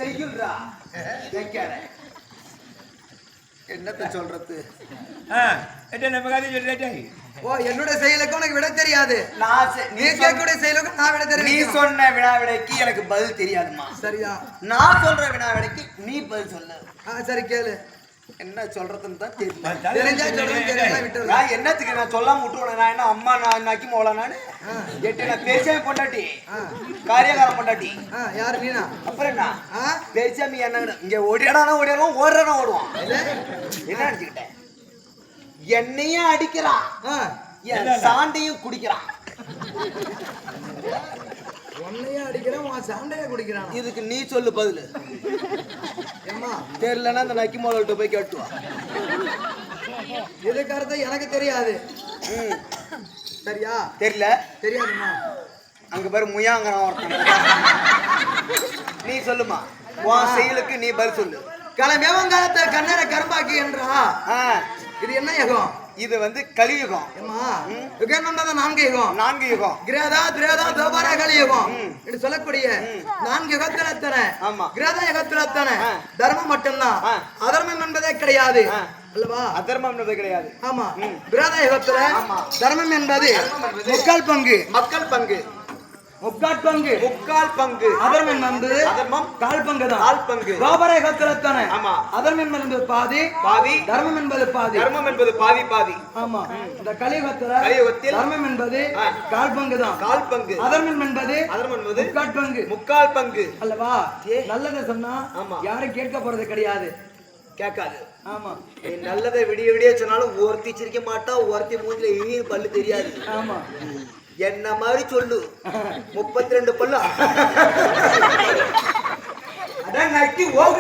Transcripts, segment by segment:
செய்யுள்றா என்னத்த சொல்றது? நம்ம கதை சொல்லிட்டே. ஓ, என்னோட செயலுக்கு உனக்கு விட தெரியாது. நீ கேட்கக்கூடிய செயலுக்கு நான் விட தெரியும். நீ சொன்ன வினா விடைக்கு எனக்கு பதில் தெரியாதுமா. சரியா? நான் சொல்ற வினா விடைக்கு நீ பதில் சொல்லு. சரி கேளு. என்ன சொல்றதுன்னு தான் தெரியல. தெரிஞ்சா சொல்றேன், தெரியல விட்டு. நான் என்னத்துக்கு நான் சொல்லாம விட்டுறேன்? நான் என்ன அம்மா நான் நக்கி மோளா? நானு எட்டு நான் பெருசாமி பொண்டாட்டி, காரியகாரம் பொண்டாட்டி. யாரு நீனா? அப்புறம் என்ன பெருசாமி? என்ன இங்க ஓடியாடானா ஓடியாடும், ஓடுறானா ஓடுவான். என்ன நினைச்சுக்கிட்டேன்? என்னையும் அடிக்கிறான், சாண்டையும் குடிக்கிறான். உன்னையும் அடிக்கிறான், சாண்டையும் குடிக்கிறான். இதுக்கு நீ சொல்லு பதில். தெரியலன்னா அந்த நக்கி மோள போய் கேட்டுவா. இதுக்கு அர்த்தம் எனக்கு தெரியாது. சரியா? தெரியல, தெரியாதுமா. அங்க பாரு முயாங்கிறான் ஒருத்தன். நீ சொல்லுமா, உன் செயலுக்கு நீ பதில் சொல்லு. கிளம்பேவங்காலத்தை கண்ணரை கரும்பாக்கி என்றா இது என்ன யுகம்? இது வந்து கலியுகம். நான்கு யுகம். நான்கு யுகம். கிரேதா திரேதா தோபார கலியுகம் என்று சொல்லக்கூடிய நான்கு யுகத்தில் எத்தனை? ஆமா, கிரேதா யுகத்தில் எத்தனை? தர்மம் மட்டும்தான், அதர்மம் என்பதே கிடையாது அல்லவா? அதர்மம் என்பது கிடையாது. ஆமா, கிரேதா யுகத்துல தர்மம் என்பது முக்கால் பங்கு. மக்கள் பங்கு முக்கால் பங்கு. முக்கால் பங்கு. அதர்மம் என்பது அதர்மம் கால் பங்கு தான். கால் பங்கு. தோபார யுகத்தில் எத்தனை? ஆமா, அதர்மம் என்பது பாதி பாதி, தர்மம் என்பது பாதி. தர்மம் என்பது பாதி பாதி. ஆமா, இந்த கலியுகத்தில் தர்மம் என்பது கால் பங்கு தான். கால் பங்கு. அதர்மம் என்பது முக்கால் பங்கு. முக்கால் பங்கு அல்லவா? நல்லதை சொன்னா யாரும் கேட்க போறது கிடையாது, கேட்காது. ஆமா, நல்லதை விடிய விடிய சொன்னாலும் ஒருத்தி சிரிக்க மாட்டா, ஒருத்தி மூஞ்சில இனியும் பல்லு தெரியாது. ஆமா, என்ன மாதிரி சொல்லு. 32 பல்லு அதான் நக்கி ஓக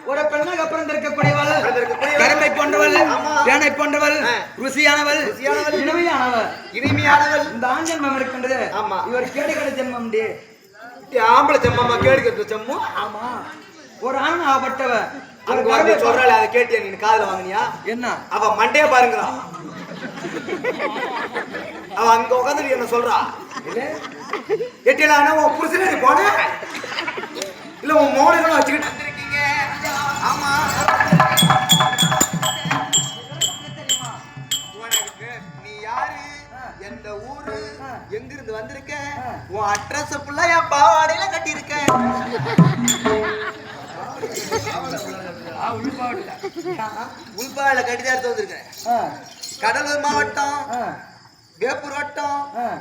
ஒரு பெண்ணாக அப்புறம் இருக்கக்கூடியவள், கரும்பை போன்றவள், தேனை போன்றவள், ருசியானவள், இனிமையானவள். இனிமையானவள் இந்த ஆண் ஜென்மம் இருக்கின்றது. ஆமா, இவர் கேடுகட ஜென்மம். ஆம்பளை ஜென்மமா? கேடுகட்ட ஜென்மம். ஆமா, ஒரு ஆண் ஆகப்பட்டவ சொல்றாள். அதை கேட்டியா நீ? காதுல வாங்கினியா? என்ன அவ மண்டைய பாருங்கிறான். அவ அங்க உட்காந்து என்ன சொல்றா? எட்டியல உன் புருஷனே போன இல்ல உன் மோனைகளும் வச்சுக்கிட்டு வந்திருக்கீங்க. ஆமா, உனக்கு நீ யாரு, எந்த ஊரு, எங்கிருந்து வந்திருக்க, உன் அட்ரஸ் ஃபுல்லா என் பாவாடையில கட்டி இருக்க. உள்பாவில கட்டிதான் வந்திருக்கேன். கடலூர் மாவட்டம், வேப்பூர் வட்டம்,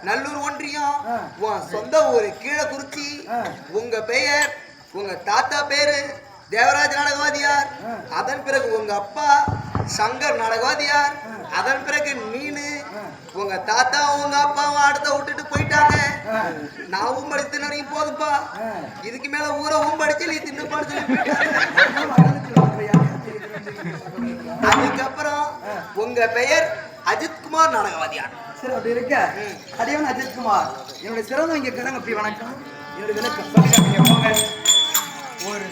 நல்லூர் ஒன்றியம், உன் சொந்த ஊரு கீழக்குறிச்சி. உங்க பெயர், உங்க தாத்தா பேரு தேவராஜ் நாடகவாதியார். அதன் பிறகு உங்க அப்பா சங்கர் நாடகவாதியார். அதன் பிறகு நீனு, உங்க தாத்தா உங்க அப்பாவும் அடுத்த விட்டுட்டு போயிட்டாங்க. நான் படித்து நிறைய போதுப்பா, இதுக்கு மேல ஊரவும் படிச்சு நீ தின்னு படிச்சு. அதுக்கப்புறம் உங்க பெயர் அஜித்குமார் நாடகவாதியார். சரி, அப்படி இருக்க அதேவன் அஜித்குமார் என்னுடைய சிறந்த இங்க இருக்கிறாங்க. அப்படி வணக்கம், என்னுடைய விளக்கம் சொல்லுங்க. போங்க ஒரு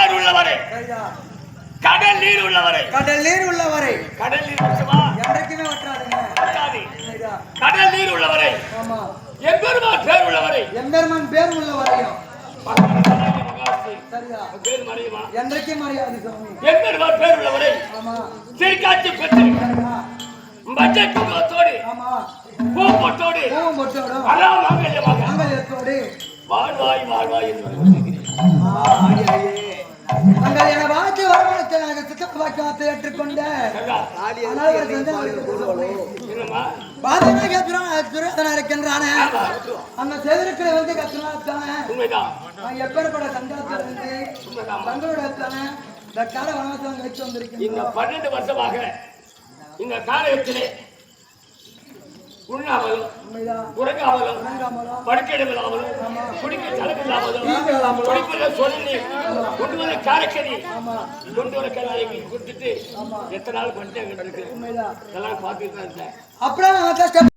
பேர் உள்ளவரை சரியா கடல் நீர் உள்ளவரை கடல் நீர் உள்ளவரை கடல் நீர் வச்சவா என்றைக்குமே வற்றாதுங்க வற்றாது. சரியா கடல் நீர் உள்ளவரை ஆமா எம்பெருமான் பேர் உள்ளவரை எம்பெருமான் பேர் உள்ளவரையும் சரியா பேர் மறையுமா என்றைக்கும் மரியாதை சுவாமி எம்பெருமான் பேர் உள்ளவரை ஆமா திருக்காட்சி பெற்று சரியா மஞ்சள் குங்குமத்தோடு ஆமா பூ பொட்டோடு பூவும் பொட்டோடும் அலாம் மாங்கல்யமாக மங்கல்யத்தோடு வாழ்வாய் வாழ்வாய் என்று வருகிறேன். தங்கள் என பார்த்து வருமானத்தை நாங்கள் சித்தப்ப வாக்கியத்தை ஏற்றுக்கொண்ட என்னம்மா பாதனை கேட்கிறான் துரியோதனா இருக்கின்றானே அந்த செதிருக்களை வந்து கத்துனாத்தானே உண்மைதான் நான் எப்பேற்பட சங்காத்தில் இருந்து தங்களோட தானே இந்த கால வனத்தை வந்து வச்சு இந்த வந்திருக்கேன் 12 வருஷமாக இந்த காலத்திலே உண்ணாமலும் உண்மைதான் உறங்காமலும் வணங்காமலும் படுக்கையிடாமலும் குடிக்க சலக்கில்லாமலும் குடிப்பத சொல்லி கொண்டு வர காரக்கறி கொண்டு வர கல்லாயை கொடுத்துட்டு எத்தனை நாள் பண்ணிட்டு அங்க இருக்கு உண்மைதான் இதெல்லாம் பார்த்துட்டு தான் இருந்தேன் அப்புறம் நான் கஷ்டம்